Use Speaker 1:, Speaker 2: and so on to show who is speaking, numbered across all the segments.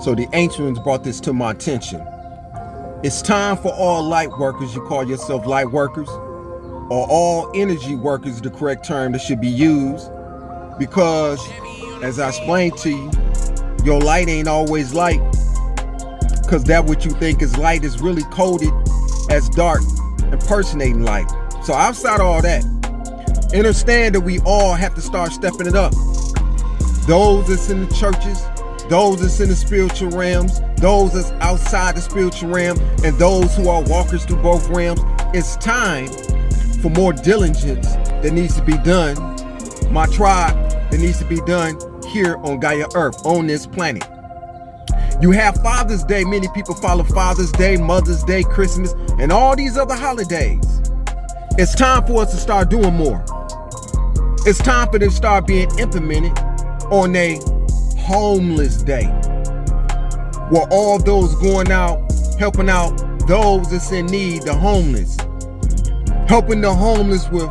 Speaker 1: So the ancient ones brought this to my attention. It's time for all light workers, you call yourself light workers, or all energy workers, the correct term that should be used, because as I explained to you, your light ain't always light, because that what you think is light is really coded as dark, impersonating light. So outside of all that, understand that we all have to start stepping it up. Those that's in the churches, those that's in the spiritual realms, those that's outside the spiritual realm, and those who are walkers through both realms. It's time for more diligence that needs to be done, my tribe, that needs to be done here on Gaia Earth, on this planet. You have Father's Day. Many people follow Father's Day, Mother's Day, Christmas, and all these other holidays. It's time for us to start doing more. It's time for them to start being implemented on a homeless day, where all those going out, helping out those that's in need, the homeless, helping the homeless with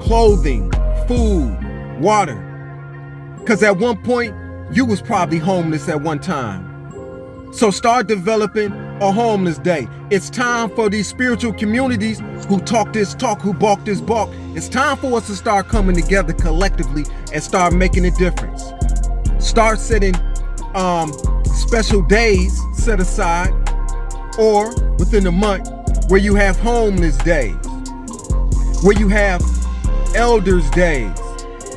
Speaker 1: clothing, food, water. Because at one point, you was probably homeless at one time. So start developing a homeless day. It's time for these spiritual communities who talk this talk, who balk this balk. It's time for us to start coming together collectively and start making a difference. Start setting special days set aside, or within a month, where you have homeless days, where you have elders days,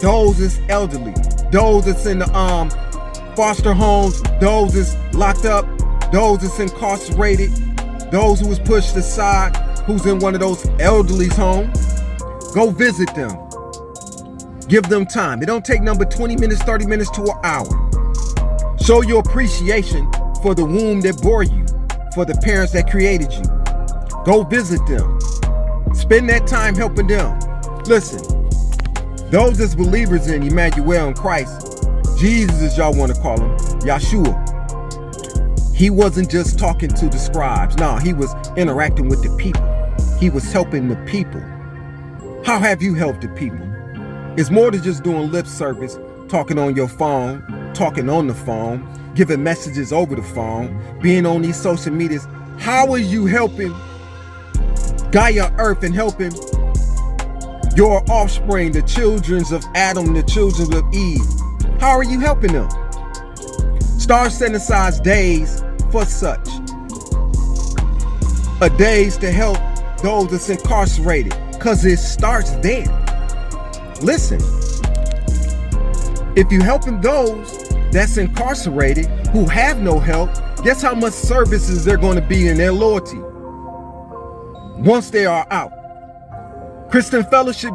Speaker 1: those that's elderly, those that's in the foster homes, those that's locked up, those that's incarcerated, those who was pushed aside, who's in one of those elderly's home. Go visit them. Give them time. It don't take number 20 minutes, 30 minutes to an hour. Show your appreciation for the womb that bore you, for the parents that created you. Go visit them. Spend that time helping them. Listen, those that's believers in Emmanuel and Christ, Jesus as y'all want to call him, Yahshua, he wasn't just talking to the scribes. No, he was interacting with the people. He was helping the people. How have you helped the people? It's more than just doing lip service, talking on your phone, talking on the phone, giving messages over the phone, being on these social medias. How are you helping Gaia Earth and helping your offspring, the children of Adam, the children of Eve? How are you helping them? Start setting aside days for such. A days to help those that's incarcerated, because it starts there. Listen, if you're helping those that's incarcerated who have no help, guess how much services they're going to be in their loyalty once they are out. Christian fellowship.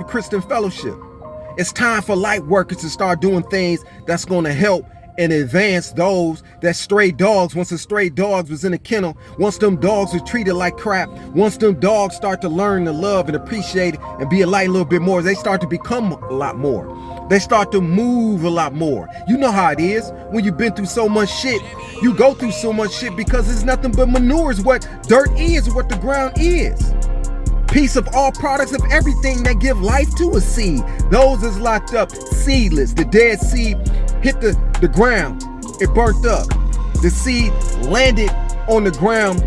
Speaker 1: It's time for light workers to start doing things that's going to help and advance those that stray dogs. Once the stray dogs was in a kennel, once them dogs were treated like crap, once them dogs start to learn to love and appreciate it and be a light a little bit more, they start to become a lot more. They start to move a lot more. You know how it is when you've been through so much shit. You go through so much shit because it's nothing but manure is what dirt is, what the ground is. Piece of all products of everything that give life to a seed. Those is locked up, seedless. The dead seed hit the ground, it burnt up. The seed landed on the ground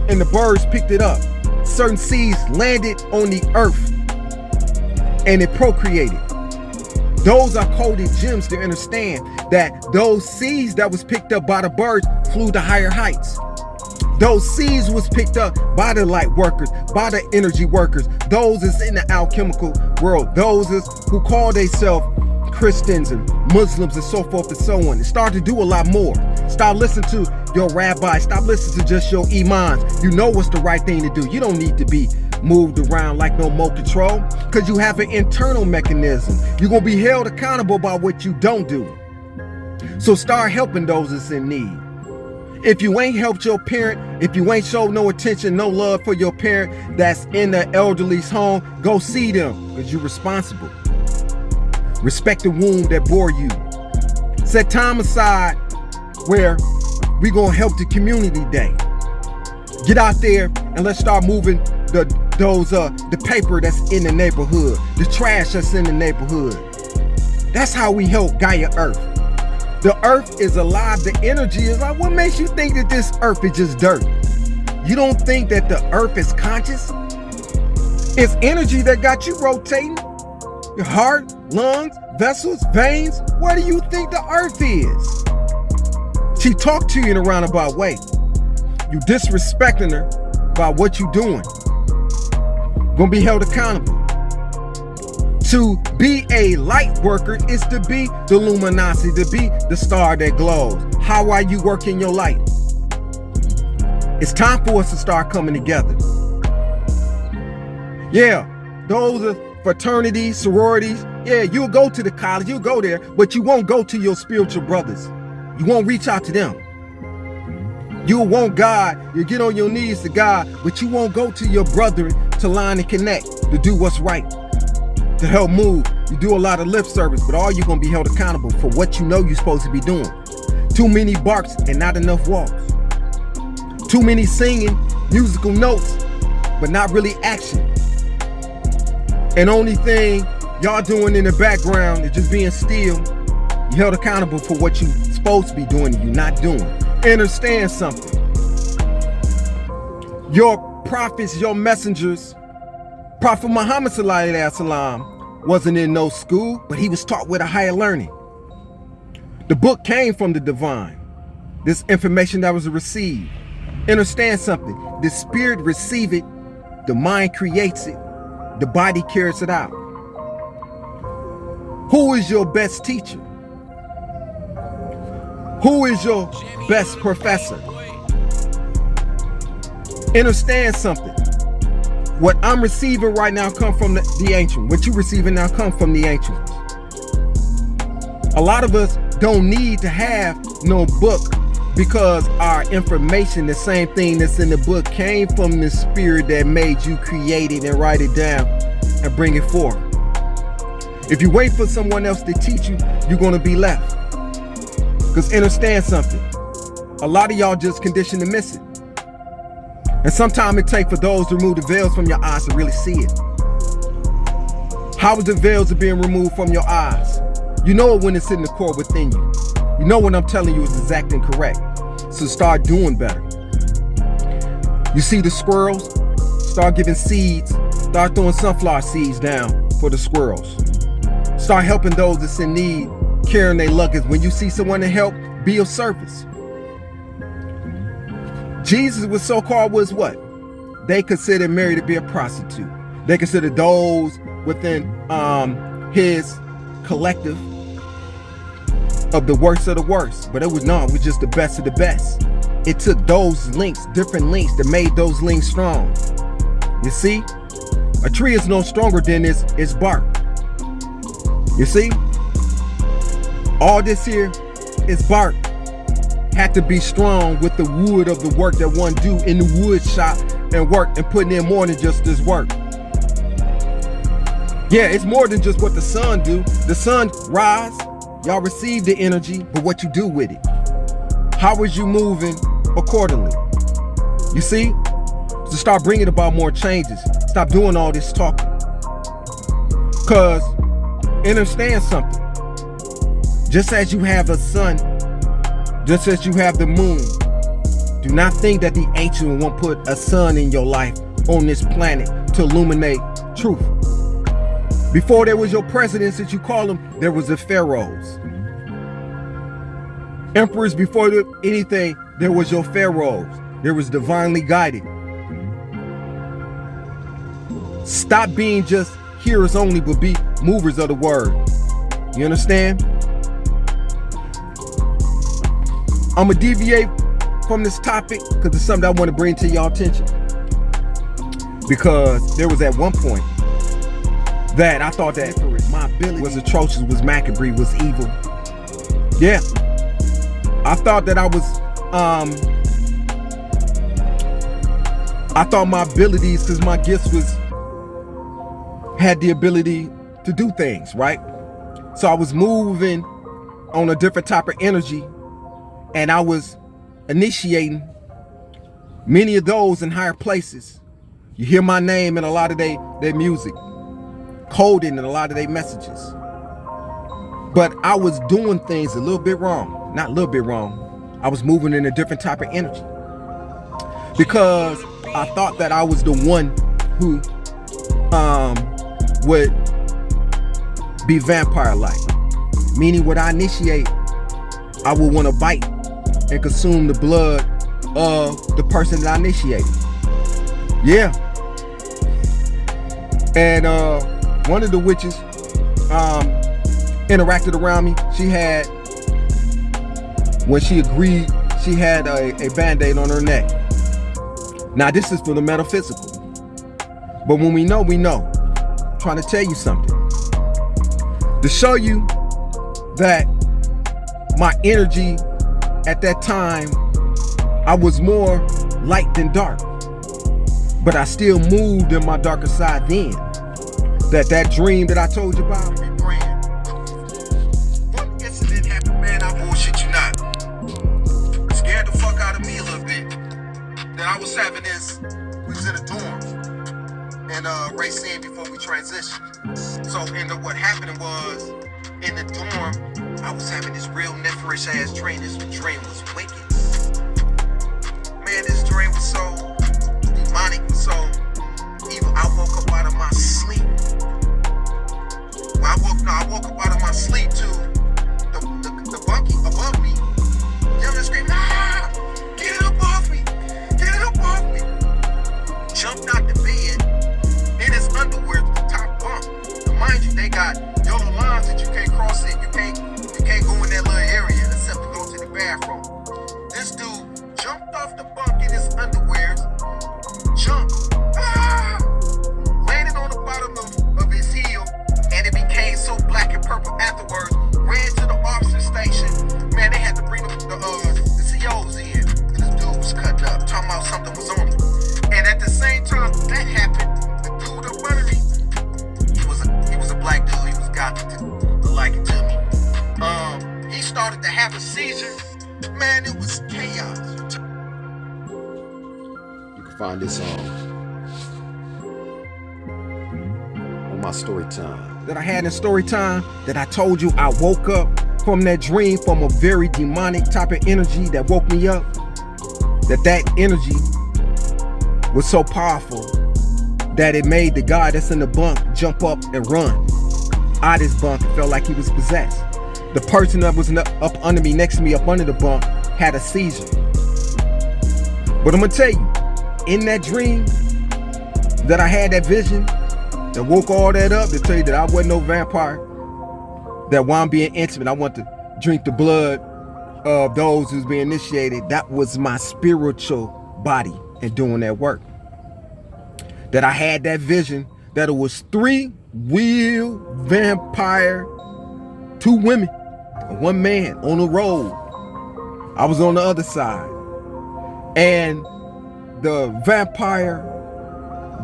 Speaker 1: and the birds picked it up. Certain seeds landed on the earth and it procreated. Those are coded gems to understand that those seeds that was picked up by the birds flew to higher heights. Those seeds was picked up by the light workers, by the energy workers, those is in the alchemical world, those is who call themselves Christians and Muslims and so forth and so on. And start to do a lot more. Stop listening to your rabbi. Stop listening to just your imams. You know what's the right thing to do. You don't need to be moved around like no more control, because you have an internal mechanism. You're going to be held accountable by what you don't do. So start helping those that's in need. If you ain't helped your parent, if you ain't showed no attention, no love for your parent that's in the elderly's home, go see them, because you're responsible. Respect the womb that bore you. Set time aside where we gonna help the community day. Get out there and let's start moving the paper that's in the neighborhood, the trash that's in the neighborhood. That's how we help Gaia Earth. The earth is alive. The energy is like, what makes you think that this earth is just dirt? You don't think that the earth is conscious? It's energy that got you rotating. Your heart, lungs, vessels, veins. What do you think the earth is? She talked to you in a roundabout way. You disrespecting her by what you doing. Gonna be held accountable. To be a light worker is to be the luminosity, to be the star that glows. How are you working your light? It's time for us to start coming together. Yeah, those are fraternities, sororities. Yeah, you'll go to the college, you'll go there, but you won't go to your spiritual brothers. You won't reach out to them. You want God, you get on your knees to God, but you won't go to your brethren to line and connect, to do what's right, to help move. You do a lot of lip service, but all you're going to be held accountable for what you know you're supposed to be doing. Too many barks and not enough walks. Too many singing musical notes, but not really action. And only thing y'all doing in the background is just being still. You're held accountable for what you're supposed to be doing and you're not doing. Understand something. Your prophets, your messengers, Prophet Muhammad sallallahu alaihi wasallam wasn't in no school, but he was taught with a higher learning. The book came from the divine. This information that was received. Understand something. The spirit receives it, the mind creates it, the body carries it out. Who is your best teacher? Who is your best professor? Understand something. What I'm receiving right now come from the ancient. What you're receiving now come from the ancients. A lot of us don't need to have no book because our information, the same thing that's in the book, came from the spirit that made you create it and write it down and bring it forth. If you wait for someone else to teach you, you're going to be left. Because understand something. A lot of y'all just conditioned to miss it. And sometimes it takes for those to remove the veils from your eyes to really see it. How is the veils being removed from your eyes? You know it when it's in the core within you. You know what I'm telling you is exact and correct. So start doing better. You see the squirrels? Start giving seeds. Start throwing sunflower seeds down for the squirrels. Start helping those that's in need, carrying their luggage. When you see someone to help, be of service. Jesus was so-called was what? They considered Mary to be a prostitute. They considered those within his collective of the worst of the worst. But it was just the best of the best. It took those links, different links, that made those links strong. You see? A tree is no stronger than its bark. You see? All this here is bark. Had to be strong with the wood of the work that one do in the wood shop and work and putting in more than just this work. Yeah, it's more than just what the sun do. The sun rise, y'all receive the energy, but what you do with it. How is you moving accordingly? You see? So start bringing about more changes. Stop doing all this talking. Because understand something. Just as you have a sun, just as you have the moon, do not think that the ancient won't put a sun in your life on this planet to illuminate truth. Before there was your presidents, as you call them, there was the pharaohs. Emperors, before anything, there was your pharaohs. There was divinely guided. Stop being just hearers only, but be movers of the word. You understand? I'm going to deviate from this topic because it's something I want to bring to y'all attention. Because there was at one point that I thought that my ability was atrocious, was Macabre, was evil. Yeah. I thought that I thought my abilities, because my gifts had the ability to do things, right? So I was moving on a different type of energy, and I was initiating many of those in higher places. You hear my name in a lot of their music, coding in a lot of their messages. But I was doing things a little bit wrong. Not a little bit wrong. I was moving in a different type of energy. Because I thought that I was the one who would be vampire-like. Meaning when I initiate, I would want to bite and consume the blood of the person that I initiated. Yeah. And one of the witches interacted around me. She had, when she agreed, she had a band-aid on her neck. Now this is for the metaphysical. But when we know, we know. I'm trying to tell you something. To show you that my energy at that time, I was more light than dark. But I still moved in my darker side then. That dream that I told you about. One incident happened, man, I bullshit you not. It scared the fuck out of me a little bit. That I was having this, we was in a dorm. And racing before we transitioned. So what happened was, in the dorm, I was having this real nefarish ass dream. This dream was wicked. Man, this dream was so demonic, so evil. I woke up out of my sleep. Well, I woke up out of my sleep to the bunkie above me, yelling and screaming, "Ah! Get it up off me! Get it up off me!" Jumped out the bed in his underwear to the top bunk. And mind you, they got yellow lines that you can't cross it. You can't go in that little area except to go to the bathroom. This dude jumped off the bunk in his underwear, jumped, landed on the bottom of his heel, and it became so black and purple afterwards. Ran to the officer station. Man, they had to bring the COs in. And this dude was cut up, talking about something was on him. And at the same time that happened, the dude up under me, he was a black dude. He was got to like it to me. He started to have a seizure. Man, it was chaos. You can find this on my story time that I had in story time. That I told you I woke up from that dream from a very demonic type of energy that woke me up. That energy was so powerful that it made the guy that's in the bunk jump up and run out of his bunk. It felt like he was possessed. The person that was up under me, next to me, up under the bunk, had a seizure. But I'm gonna tell you, in that dream, that I had that vision, that woke all that up, to tell you that I wasn't no vampire, that while I'm being intimate, I want to drink the blood of those who's being initiated. That was my spiritual body and doing that work. That I had that vision, that it was 3 real vampire, 2 women, and 1 man on the road. I was on the other side. And the vampire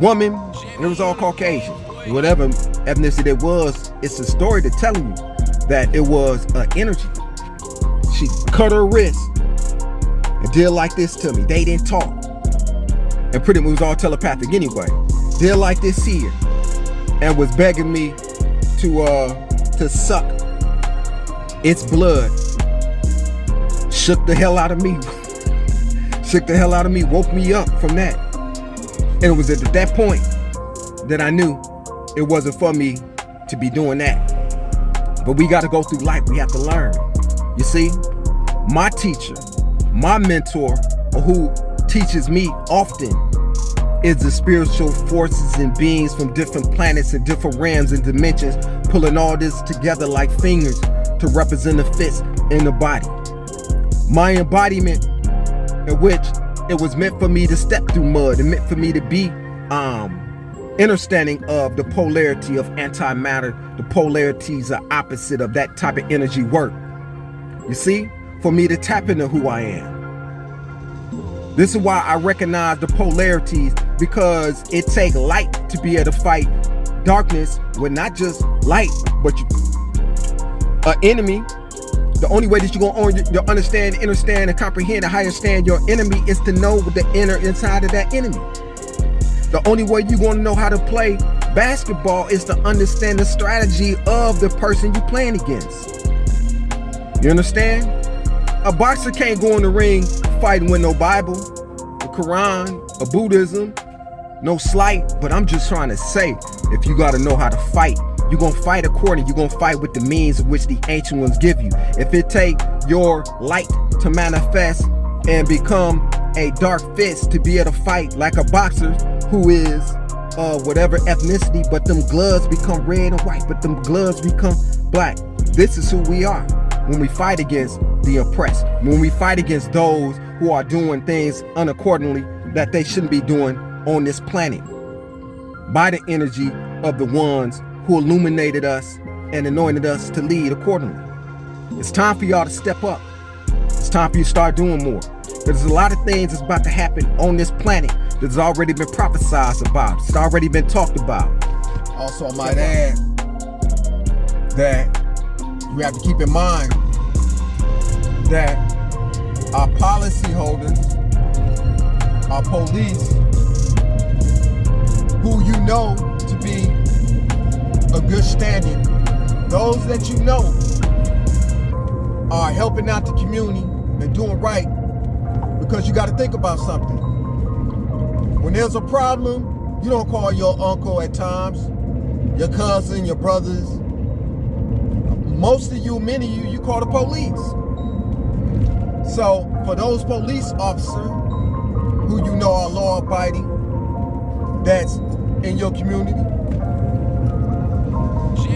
Speaker 1: woman, it was all Caucasian. Whatever ethnicity it was, it's a story to telling you that it was an energy. She cut her wrist and did like this to me. They didn't talk. And pretty much it was all telepathic anyway. Did like this here. And was begging me to suck its blood. Shook the hell out of me. Shook the hell out of me, woke me up from that. And it was at that point that I knew it wasn't for me to be doing that. But we got to go through life. We have to learn. You see, my teacher, my mentor, who teaches me often, is the spiritual forces and beings from different planets and different realms and dimensions, pulling all this together like fingers to represent a fist in the body. My embodiment, in which it was meant for me to step through mud, and meant for me to be understanding of the polarity of antimatter. The polarities are opposite of that type of energy work. You see, for me to tap into who I am. This is why I recognize the polarities, because it takes light to be able to fight darkness with not just light, but an enemy. The only way that you're going to understand, and comprehend and understand your enemy is to know the inner inside of that enemy. The only way you're going to know how to play basketball is to understand the strategy of the person you're playing against. You understand? A boxer can't go in the ring fighting with no Bible, a Quran, a Buddhism, no slight, but I'm just trying to say, if you got to know how to fight, you're going to fight according, you're going to fight with the means of which the ancient ones give you. If it take your light to manifest and become a dark fist to be able to fight like a boxer who is whatever ethnicity, but them gloves become red and white, but them gloves become black. This is who we are when we fight against the oppressed, when we fight against those who are doing things unaccordingly that they shouldn't be doing on this planet, by the energy of the ones who illuminated us and anointed us to lead accordingly. It's time for y'all to step up. It's time for you to start doing more. There's a lot of things that's about to happen on this planet that's already been prophesied about. It's already been talked about. Also, I might add that we have to keep in mind that our policyholders, our police, who you know to be a good standing, those that you know are helping out the community and doing right, because you got to think about something. When there's a problem, you don't call your uncle at times, your cousin, your brothers. Most of you, many of you call the police. So for those police officers who you know are law-abiding, that's in your community,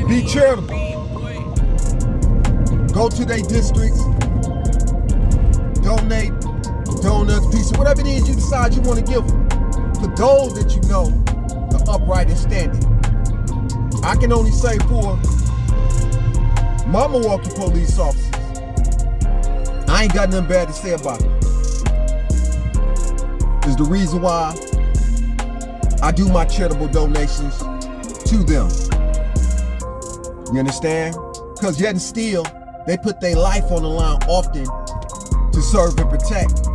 Speaker 1: be charitable. Go to their districts, donate donuts, pizza, whatever it is you decide you want to give them, to those that you know are upright and standing. I can only say for my Milwaukee police officers, I ain't got nothing bad to say about them. It's the reason why I do my charitable donations to them. You understand? Because yet and still, they put their life on the line often to serve and protect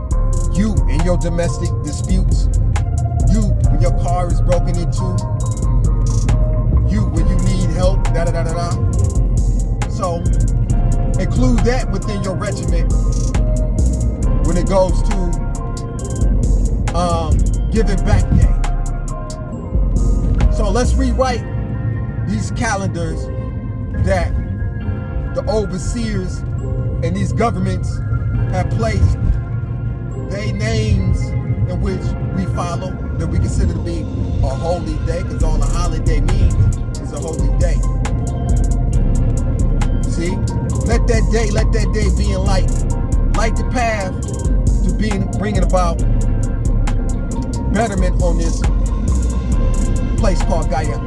Speaker 1: you in your domestic disputes, you when your car is broken into, you when you need help, da-da-da-da-da. So, include that within your regiment when it goes to Giving Back Day. So let's rewrite these calendars that the overseers and these governments have placed their names in which we follow, that we consider to be a holy day, because all a holiday means is a holy day. See? Let that day be enlightened. Light the path to bringing about betterment on this place called Gaia.